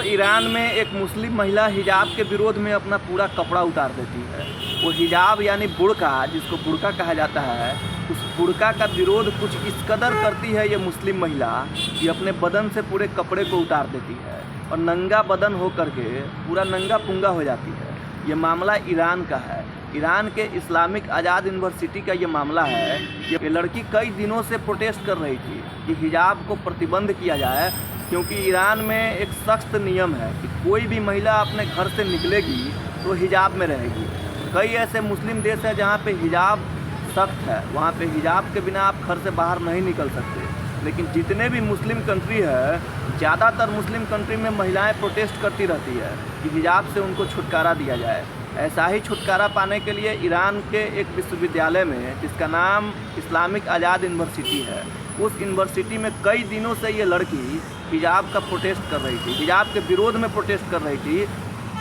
Iran में एक मुस्लिम महिला हिजाब के विरोध में अपना पूरा कपड़ा उतार देती है। वो हिजाब यानी बुर्का, जिसको बुर्का कहा जाता है, उस बुर्का का विरोध कुछ इस कदर करती है ये मुस्लिम महिला कि अपने बदन से पूरे कपड़े को उतार देती है और नंगा बदन हो करके पूरा नंगा पुंगा हो जाती है। ये मामला ईरान का है। ईरान के इस्लामिक आज़ाद यूनिवर्सिटी का ये मामला है। ये लड़की कई दिनों से प्रोटेस्ट कर रही थी कि हिजाब को प्रतिबंध किया जाए, क्योंकि ईरान में एक सख्त नियम है कि कोई भी महिला अपने घर से निकलेगी तो हिजाब में रहेगी। कई ऐसे मुस्लिम देश हैं जहाँ पे हिजाब सख्त है, वहाँ पे हिजाब के बिना आप घर से बाहर नहीं निकल सकते। लेकिन जितने भी मुस्लिम कंट्री है, ज़्यादातर मुस्लिम कंट्री में महिलाएं प्रोटेस्ट करती रहती है कि हिजाब से उनको छुटकारा दिया जाए। ऐसा ही छुटकारा पाने के लिए ईरान के एक विश्वविद्यालय में, जिसका नाम इस्लामिक आज़ाद यूनिवर्सिटी है, उस यूनिवर्सिटी में कई दिनों से ये लड़की हिजाब का प्रोटेस्ट कर रही थी, हिजाब के विरोध में प्रोटेस्ट कर रही थी।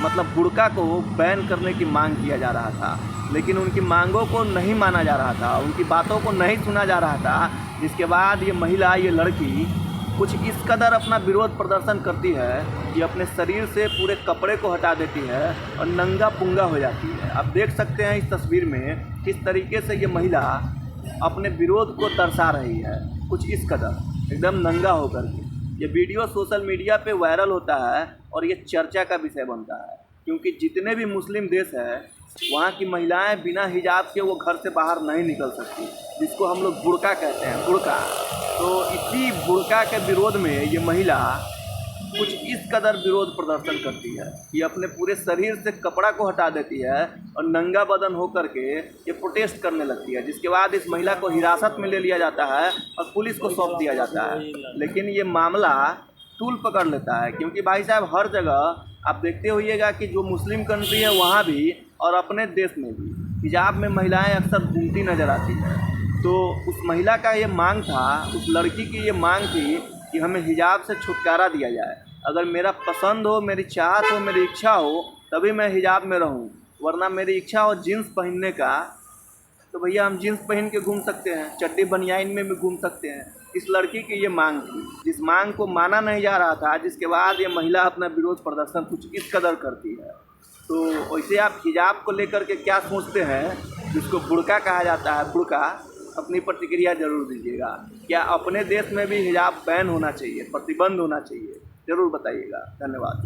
मतलब बुर्का को बैन करने की मांग किया जा रहा था, लेकिन उनकी मांगों को नहीं माना जा रहा था, उनकी बातों को नहीं सुना जा रहा था। जिसके बाद ये महिला, ये लड़की कुछ इस कदर अपना विरोध प्रदर्शन करती है कि अपने शरीर से पूरे कपड़े को हटा देती है और नंगा पुंगा हो जाती है। आप देख सकते हैं इस तस्वीर में किस तरीके से ये महिला अपने विरोध को दर्शा रही है, कुछ इस कदर एकदम नंगा होकर के। ये वीडियो सोशल मीडिया पे वायरल होता है और ये चर्चा का विषय बनता है, क्योंकि जितने भी मुस्लिम देश हैं वहाँ की महिलाएं बिना हिजाब के वो घर से बाहर नहीं निकल सकती, जिसको हम लोग बुर्का कहते हैं, बुर्का। तो इसी बुर्का के विरोध में ये महिला कुछ इस कदर विरोध प्रदर्शन करती है कि अपने पूरे शरीर से कपड़ा को हटा देती है और नंगा बदन होकर के ये प्रोटेस्ट करने लगती है। जिसके बाद इस महिला को हिरासत में ले लिया जाता है और पुलिस को सौंप दिया जाता है। लेकिन ये मामला तूल पकड़ लेता है, क्योंकि भाई साहब हर जगह आप देखते होइएगा कि जो मुस्लिम कंट्री है वहाँ भी और अपने देश में भी हिजाब में महिलाएं अक्सर घूमती नज़र आती हैं। तो उस महिला का ये मांग था, उस लड़की की ये मांग थी कि हमें हिजाब से छुटकारा दिया जाए। अगर मेरा पसंद हो, मेरी चाहत हो, मेरी इच्छा हो, तभी मैं हिजाब में रहूं, वरना मेरी इच्छा हो जीन्स पहनने का तो भैया हम जीन्स पहन के घूम सकते हैं, चड्डी बनियाइन में भी घूम सकते हैं। इस लड़की की ये मांग थी, जिस मांग को माना नहीं जा रहा था, जिसके बाद ये महिला अपना विरोध प्रदर्शन कुछ इस कदर करती है। तो वैसे आप हिजाब को लेकर के क्या सोचते हैं, जिसको बुर्का कहा जाता है, बुर्का, अपनी प्रतिक्रिया जरूर दीजिएगा। क्या अपने देश में भी हिजाब बैन होना चाहिए, प्रतिबंध होना चाहिए, ज़रूर बताइएगा। धन्यवाद।